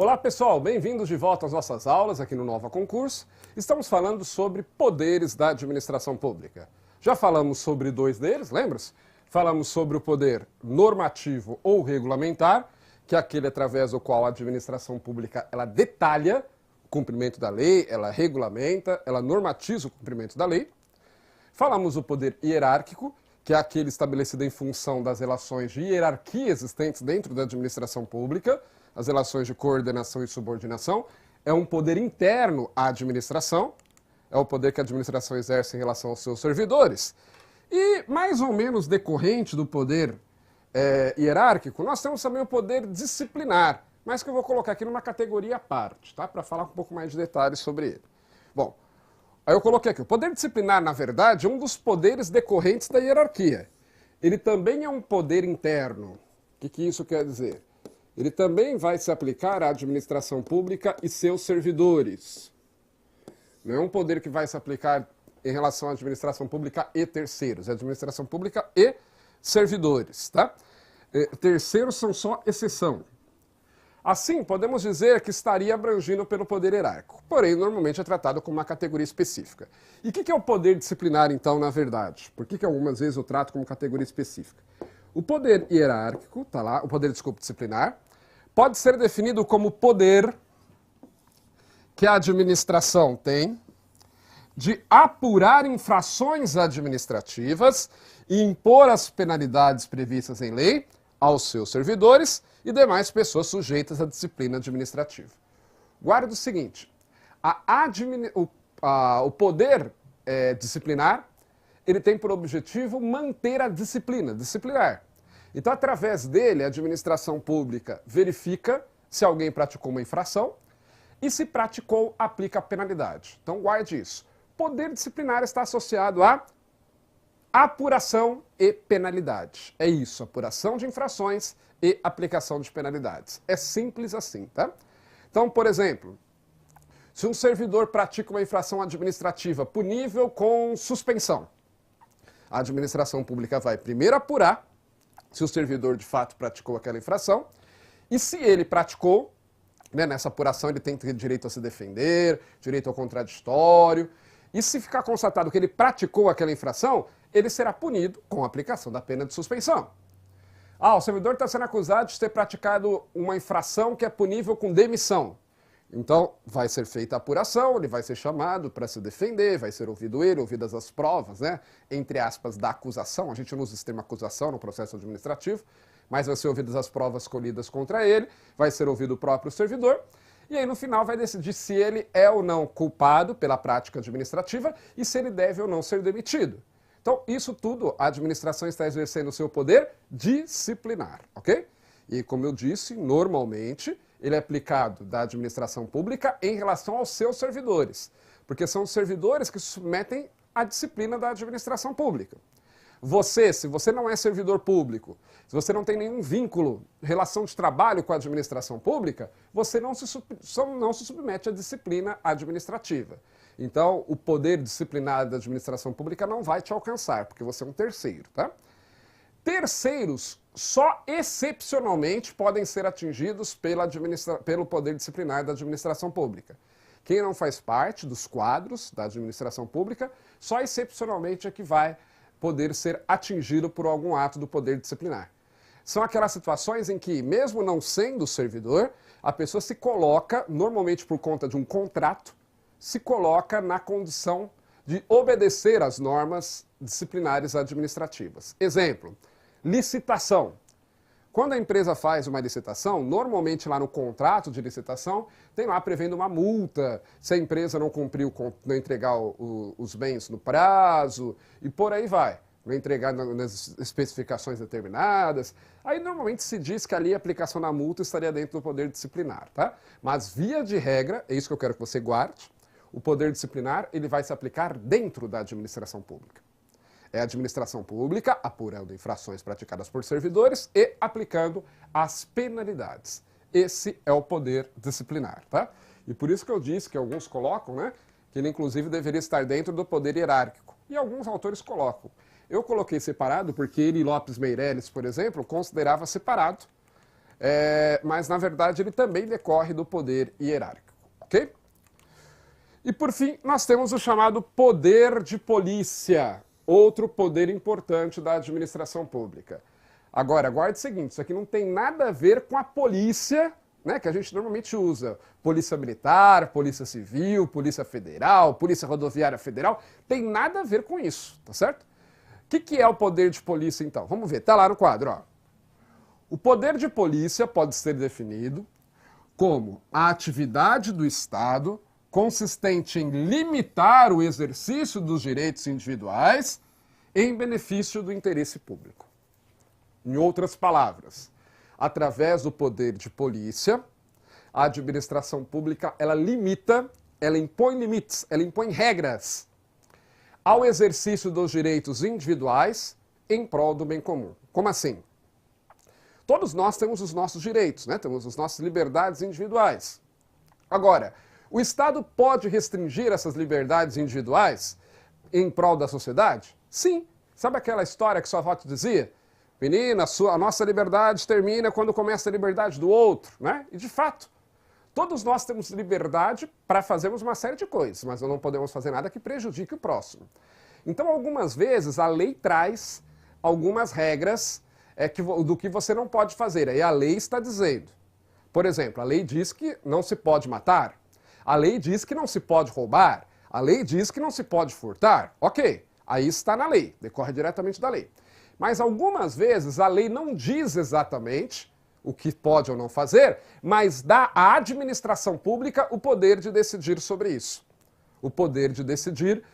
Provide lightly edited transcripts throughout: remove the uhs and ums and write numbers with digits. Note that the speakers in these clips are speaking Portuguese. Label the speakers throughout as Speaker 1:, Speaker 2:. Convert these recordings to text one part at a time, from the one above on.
Speaker 1: Olá pessoal, bem-vindos de volta às nossas aulas aqui no Nova Concurso. Estamos falando sobre poderes da administração pública. Já falamos sobre dois deles, lembra-se? Falamos sobre o poder normativo ou regulamentar, que é aquele através do qual a administração pública ela detalha o cumprimento da lei, ela regulamenta, ela normatiza o cumprimento da lei. Falamos do poder hierárquico, que é aquele estabelecido em função das relações de hierarquia existentes dentro da administração pública, as relações de coordenação e subordinação. É um poder interno à administração, é o poder que a administração exerce em relação aos seus servidores. E, mais ou menos decorrente do poder hierárquico, nós temos também o poder disciplinar, mas que eu vou colocar aqui numa categoria à parte, tá? Para falar um pouco mais de detalhes sobre ele. Bom, aí eu coloquei aqui, o poder disciplinar, na verdade, é um dos poderes decorrentes da hierarquia. Ele também é um poder interno. O que isso quer dizer? Ele também vai se aplicar à administração pública e seus servidores. Não é um poder que vai se aplicar em relação à administração pública e terceiros. É administração pública e servidores, tá? Terceiros são só exceção. Assim, podemos dizer que estaria abrangido pelo poder hierárquico, porém, normalmente é tratado como uma categoria específica. E o que é o poder disciplinar, então, na verdade? Por que algumas vezes eu trato como categoria específica? O poder hierárquico, tá lá, o poder, disciplinar, pode ser definido como poder que a administração tem de apurar infrações administrativas e impor as penalidades previstas em lei aos seus servidores e demais pessoas sujeitas à disciplina administrativa. Guarda o seguinte, o poder disciplinar, ele tem por objetivo manter a disciplina, disciplinar. Então, através dele, a administração pública verifica se alguém praticou uma infração e, se praticou, aplica a penalidade. Então, guarde isso. Poder disciplinar está associado a apuração e penalidade. É isso, apuração de infrações e aplicação de penalidades. É simples assim, tá? Então, por exemplo, se um servidor pratica uma infração administrativa punível com suspensão, a administração pública vai primeiro apurar se o servidor de fato praticou aquela infração e se ele praticou, né, nessa apuração ele tem direito a se defender, direito ao contraditório, e se ficar constatado que ele praticou aquela infração, ele será punido com a aplicação da pena de suspensão. O servidor está sendo acusado de ter praticado uma infração que é punível com demissão. Então, vai ser feita a apuração, ele vai ser chamado para se defender, vai ser ouvido ele, ouvidas as provas, né, entre aspas, da acusação. A gente não usa esse termo acusação no processo administrativo, mas vai ser ouvidas as provas colhidas contra ele, vai ser ouvido o próprio servidor, e aí no final vai decidir se ele é ou não culpado pela prática administrativa e se ele deve ou não ser demitido. Então, isso tudo, a administração está exercendo o seu poder disciplinar, ok? E como eu disse, normalmente ele é aplicado da administração pública em relação aos seus servidores, porque são os servidores que se submetem à disciplina da administração pública. Você, se você não é servidor público, se você não tem nenhum vínculo, relação de trabalho com a administração pública, você não se submete à disciplina administrativa. Então, o poder disciplinar da administração pública não vai te alcançar, porque você é um terceiro, tá? Terceiros só excepcionalmente podem ser atingidos pelo poder disciplinar da administração pública. Quem não faz parte dos quadros da administração pública, só excepcionalmente é que vai poder ser atingido por algum ato do poder disciplinar. São aquelas situações em que, mesmo não sendo servidor, a pessoa se coloca, normalmente por conta de um contrato, se coloca na condição de obedecer às normas disciplinares administrativas. Exemplo, licitação. Quando a empresa faz uma licitação, normalmente lá no contrato de licitação, tem lá prevendo uma multa, se a empresa não cumpriu, não entregar os bens no prazo, e por aí vai. Não entregar nas especificações determinadas. Aí normalmente se diz que ali a aplicação da multa estaria dentro do poder disciplinar, tá? Mas via de regra, é isso que eu quero que você guarde, o poder disciplinar ele vai se aplicar dentro da administração pública. É a administração pública apurando infrações praticadas por servidores e aplicando as penalidades. Esse é o poder disciplinar, tá? E por isso que eu disse que alguns colocam, né, que ele inclusive deveria estar dentro do poder hierárquico. E alguns autores colocam. Eu coloquei separado porque ele, Lopes Meireles, por exemplo, considerava separado mas, na verdade, ele também decorre do poder hierárquico, ok? E, por fim, nós temos o chamado poder de polícia, outro poder importante da administração pública. Agora, guarde o seguinte, isso aqui não tem nada a ver com a polícia, né, que a gente normalmente usa. Polícia Militar, Polícia Civil, Polícia Federal, Polícia Rodoviária Federal, tem nada a ver com isso, tá certo? O que é o poder de polícia, então? Vamos ver, tá lá no quadro, ó. O poder de polícia pode ser definido como a atividade do Estado consistente em limitar o exercício dos direitos individuais em benefício do interesse público. Em outras palavras, através do poder de polícia, a administração pública, ela limita, ela impõe limites, ela impõe regras ao exercício dos direitos individuais em prol do bem comum. Como assim? Todos nós temos os nossos direitos, né? Temos as nossas liberdades individuais. Agora, o Estado pode restringir essas liberdades individuais em prol da sociedade? Sim. Sabe aquela história que sua avó te dizia? Menina, a nossa liberdade termina quando começa a liberdade do outro, né? E de fato, todos nós temos liberdade para fazermos uma série de coisas, mas não podemos fazer nada que prejudique o próximo. Então, algumas vezes, a lei traz algumas regras do que você não pode fazer. Aí a lei está dizendo. Por exemplo, a lei diz que não se pode matar. A lei diz que não se pode roubar. A lei diz que não se pode furtar. Ok, aí está na lei, decorre diretamente da lei. Mas algumas vezes a lei não diz exatamente o que pode ou não fazer, mas dá à administração pública o poder de decidir sobre isso. O poder de decidir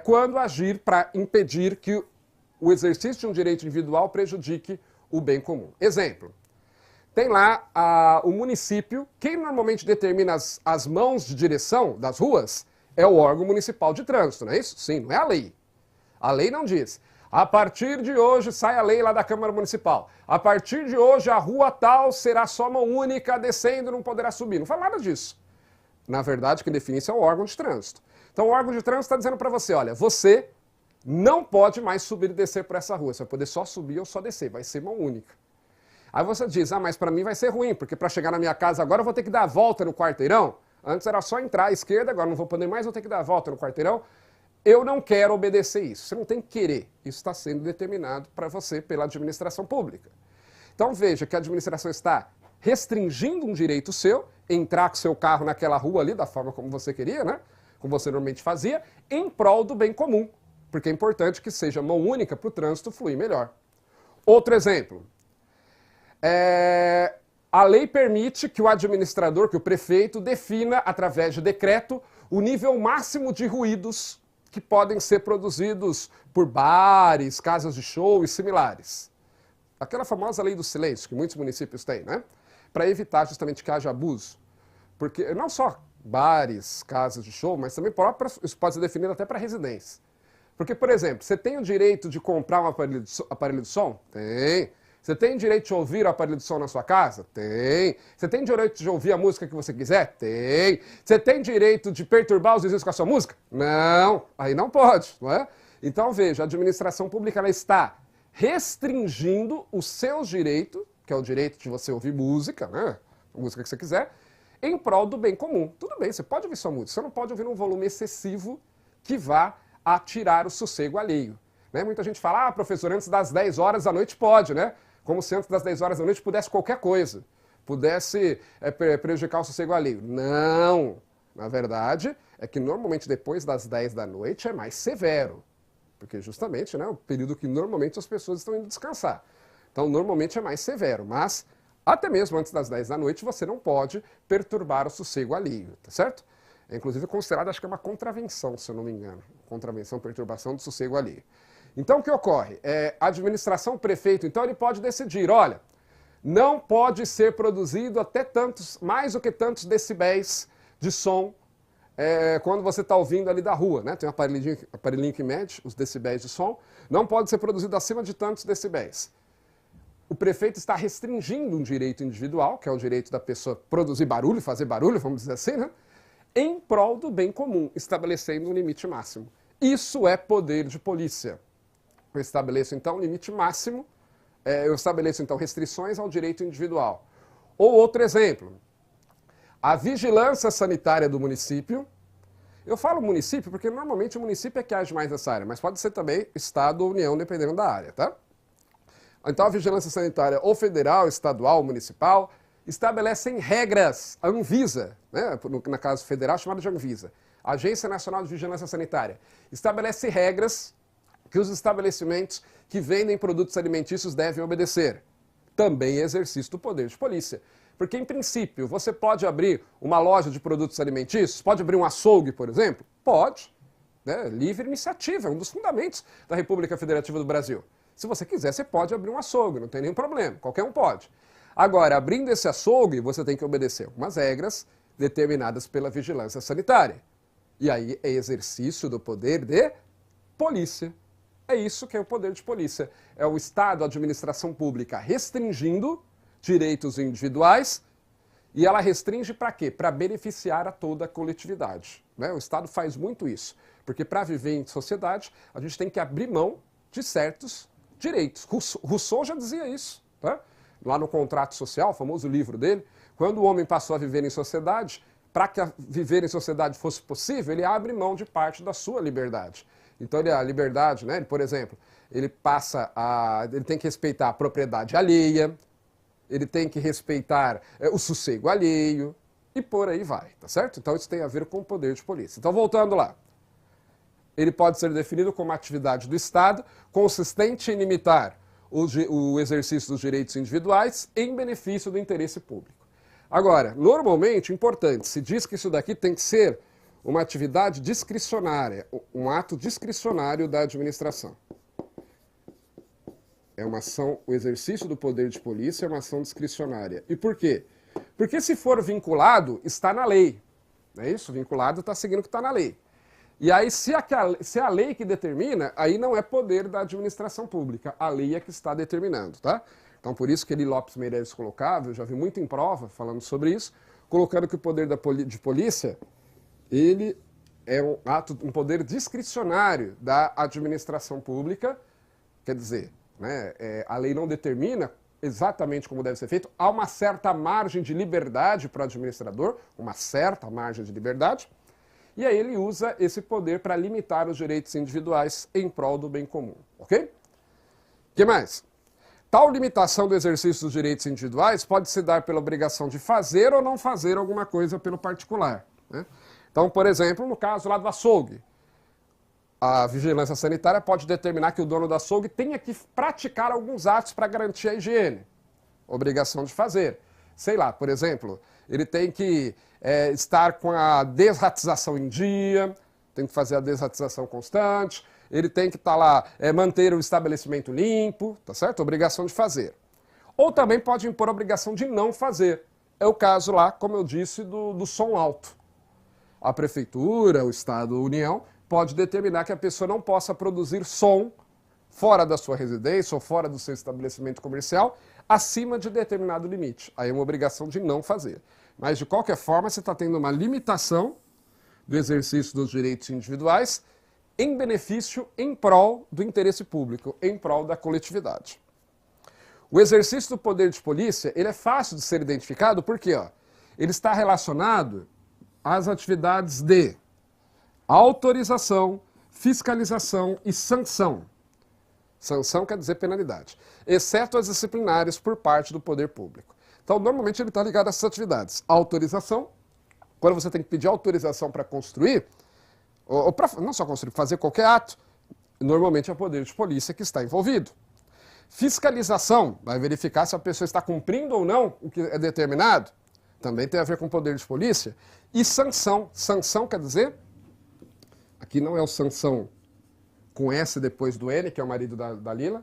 Speaker 1: quando agir para impedir que o exercício de um direito individual prejudique o bem comum. Exemplo, tem lá o município, quem normalmente determina as mãos de direção das ruas é o órgão municipal de trânsito, não é isso? Sim, não é a lei. A lei não diz. A partir de hoje sai a lei lá da Câmara Municipal. A partir de hoje a rua tal será só mão única, descendo não poderá subir. Não fala nada disso. Na verdade, quem define isso é o órgão de trânsito. Então o órgão de trânsito está dizendo para você, olha, você não pode mais subir e descer por essa rua. Você vai poder só subir ou só descer, vai ser mão única. Aí você diz, mas para mim vai ser ruim, porque para chegar na minha casa agora eu vou ter que dar a volta no quarteirão. Antes era só entrar à esquerda, agora não vou poder mais, vou ter que dar a volta no quarteirão. Eu não quero obedecer isso. Você não tem que querer. Isso está sendo determinado para você pela administração pública. Então veja que a administração está restringindo um direito seu, entrar com seu carro naquela rua ali da forma como você queria, né? Como você normalmente fazia, em prol do bem comum. Porque é importante que seja mão única para o trânsito fluir melhor. Outro exemplo. A lei permite que o administrador, que o prefeito, defina, através de decreto, o nível máximo de ruídos que podem ser produzidos por bares, casas de show e similares. Aquela famosa lei do silêncio que muitos municípios têm, né? Para evitar justamente que haja abuso. Porque não só bares, casas de show, mas também isso pode ser definido até para residência. Porque, por exemplo, você tem o direito de comprar um aparelho de som? Tem. Você tem direito de ouvir o aparelho de som na sua casa? Tem. Você tem direito de ouvir a música que você quiser? Tem. Você tem direito de perturbar os vizinhos com a sua música? Não. Aí não pode, não é? Então, veja, a administração pública ela está restringindo os seus direitos, que é o direito de você ouvir música, né? A música que você quiser, em prol do bem comum. Tudo bem, você pode ouvir sua música, você não pode ouvir num volume excessivo que vá a tirar o sossego alheio. Né? Muita gente fala, professor, antes das 10 horas da noite pode, né? Como se antes das 10 horas da noite pudesse qualquer coisa, pudesse prejudicar o sossego alheio. Não! Na verdade, é que normalmente depois das 10 da noite é mais severo, porque justamente, né, o período que normalmente as pessoas estão indo descansar. Então, normalmente é mais severo, mas até mesmo antes das 10 da noite você não pode perturbar o sossego alheio, tá certo? É inclusive considerado, acho que é uma contravenção, se eu não me engano. Contravenção, perturbação do sossego alheio. Então, o que ocorre? A administração, o prefeito, então, ele pode decidir, olha, não pode ser produzido até mais do que tantos decibéis de som quando você está ouvindo ali da rua, né? Tem um aparelhinho que mede os decibéis de som, não pode ser produzido acima de tantos decibéis. O prefeito está restringindo um direito individual, que é o direito da pessoa produzir barulho, fazer barulho, vamos dizer assim, né? Em prol do bem comum, estabelecendo um limite máximo. Isso é poder de polícia. Eu estabeleço, então, um limite máximo, eu estabeleço, então, restrições ao direito individual. Ou outro exemplo, a vigilância sanitária do município. Eu falo município porque normalmente o município é que age mais nessa área, mas pode ser também Estado ou União, dependendo da área, tá? Então a vigilância sanitária ou federal, estadual, municipal, estabelecem regras, a Anvisa, né, na caso federal chamada de Anvisa, Agência Nacional de Vigilância Sanitária, estabelece regras que os estabelecimentos que vendem produtos alimentícios devem obedecer. Também é exercício do poder de polícia. Porque, em princípio, você pode abrir uma loja de produtos alimentícios, pode abrir um açougue, por exemplo? Pode. Né? Livre iniciativa, é um dos fundamentos da República Federativa do Brasil. Se você quiser, você pode abrir um açougue, não tem nenhum problema, qualquer um pode. Agora, abrindo esse açougue, você tem que obedecer algumas regras determinadas pela vigilância sanitária. E aí é exercício do poder de polícia. É isso que é o poder de polícia. É o Estado, a administração pública, restringindo direitos individuais, e ela restringe para quê? Para beneficiar a toda a coletividade. Né? O Estado faz muito isso, porque para viver em sociedade, a gente tem que abrir mão de certos direitos. Rousseau já dizia isso, tá? Lá no Contrato Social, o famoso livro dele, quando o homem passou a viver em sociedade, para que viver em sociedade fosse possível, ele abre mão de parte da sua liberdade. Então, a liberdade, né, por exemplo, ele tem que respeitar a propriedade alheia, ele tem que respeitar o sossego alheio, e por aí vai, tá certo? Então isso tem a ver com o poder de polícia. Então, voltando lá. Ele pode ser definido como atividade do Estado consistente em limitar o exercício dos direitos individuais em benefício do interesse público. Agora, normalmente, importante, se diz que isso daqui tem que ser uma atividade discricionária, um ato discricionário da administração. É uma ação, o exercício do poder de polícia é uma ação discricionária. E por quê? Porque se for vinculado, está na lei. Não é isso? Vinculado está seguindo o que está na lei. E aí, se é a lei que determina, aí não é poder da administração pública. A lei é que está determinando, tá? Então, por isso que Eli Lopes Meireles colocava, eu já vi muito em prova falando sobre isso, colocando que o poder de polícia, ele é um poder discricionário da administração pública, quer dizer, né, a lei não determina exatamente como deve ser feito, há uma certa margem de liberdade para o administrador, uma certa margem de liberdade, e aí ele usa esse poder para limitar os direitos individuais em prol do bem comum, ok? O que mais? Tal limitação do exercício dos direitos individuais pode se dar pela obrigação de fazer ou não fazer alguma coisa pelo particular, né? Então, por exemplo, no caso lá do açougue, a vigilância sanitária pode determinar que o dono do açougue tenha que praticar alguns atos para garantir a higiene. Obrigação de fazer. Sei lá, por exemplo, ele tem que estar com a desratização em dia, tem que fazer a desratização constante, ele tem que estar lá, manter o estabelecimento limpo, tá certo? Obrigação de fazer. Ou também pode impor a obrigação de não fazer. É o caso lá, como eu disse, do som alto. A prefeitura, o Estado, a União, pode determinar que a pessoa não possa produzir som fora da sua residência ou fora do seu estabelecimento comercial acima de determinado limite. Aí é uma obrigação de não fazer. Mas, de qualquer forma, você está tendo uma limitação do exercício dos direitos individuais em benefício, em prol do interesse público, em prol da coletividade. O exercício do poder de polícia, ele é fácil de ser identificado porque ele está relacionado às atividades de autorização, fiscalização e sanção. Sanção quer dizer penalidade, exceto as disciplinares por parte do poder público. Então, normalmente ele está ligado a essas atividades. Autorização, quando você tem que pedir autorização para construir, ou para não só construir, fazer qualquer ato, normalmente é o poder de polícia que está envolvido. Fiscalização, vai verificar se a pessoa está cumprindo ou não o que é determinado, também tem a ver com o poder de polícia. E sanção, sanção quer dizer, aqui não é o Sansão com S depois do N, que é o marido da Lila.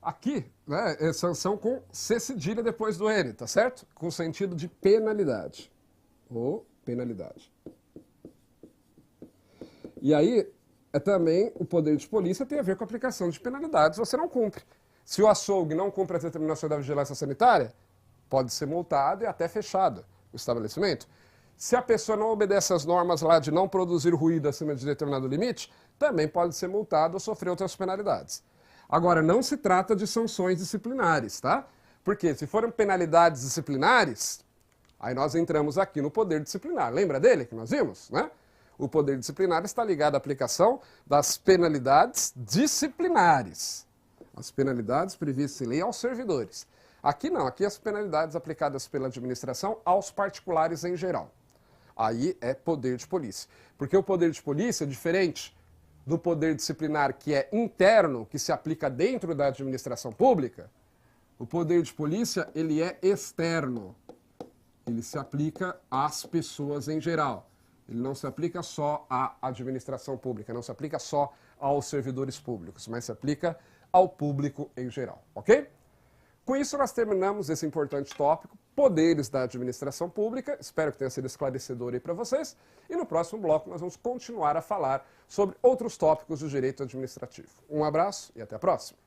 Speaker 1: Aqui, né, é sanção com C cedilha depois do N, tá certo? Com sentido de penalidade. Ou penalidade. E aí, também o poder de polícia tem a ver com a aplicação de penalidades, você não cumpre. Se o açougue não cumpre as determinações da vigilância sanitária, pode ser multado e até fechado o estabelecimento. Se a pessoa não obedece às normas lá de não produzir ruído acima de determinado limite, também pode ser multado ou sofrer outras penalidades. Agora, não se trata de sanções disciplinares, tá? Porque se forem penalidades disciplinares, aí nós entramos aqui no poder disciplinar. Lembra dele que nós vimos, né? O poder disciplinar está ligado à aplicação das penalidades disciplinares. As penalidades previstas em lei aos servidores. Aqui não, aqui as penalidades aplicadas pela administração aos particulares em geral. Aí é poder de polícia. Porque o poder de polícia é diferente do poder disciplinar que é interno, que se aplica dentro da administração pública. O poder de polícia, ele é externo. Ele se aplica às pessoas em geral. Ele não se aplica só à administração pública, não se aplica só aos servidores públicos, mas se aplica ao público em geral, ok? Com isso, nós terminamos esse importante tópico, poderes da administração pública. Espero que tenha sido esclarecedor aí para vocês. E no próximo bloco nós vamos continuar a falar sobre outros tópicos do direito administrativo. Um abraço e até a próxima.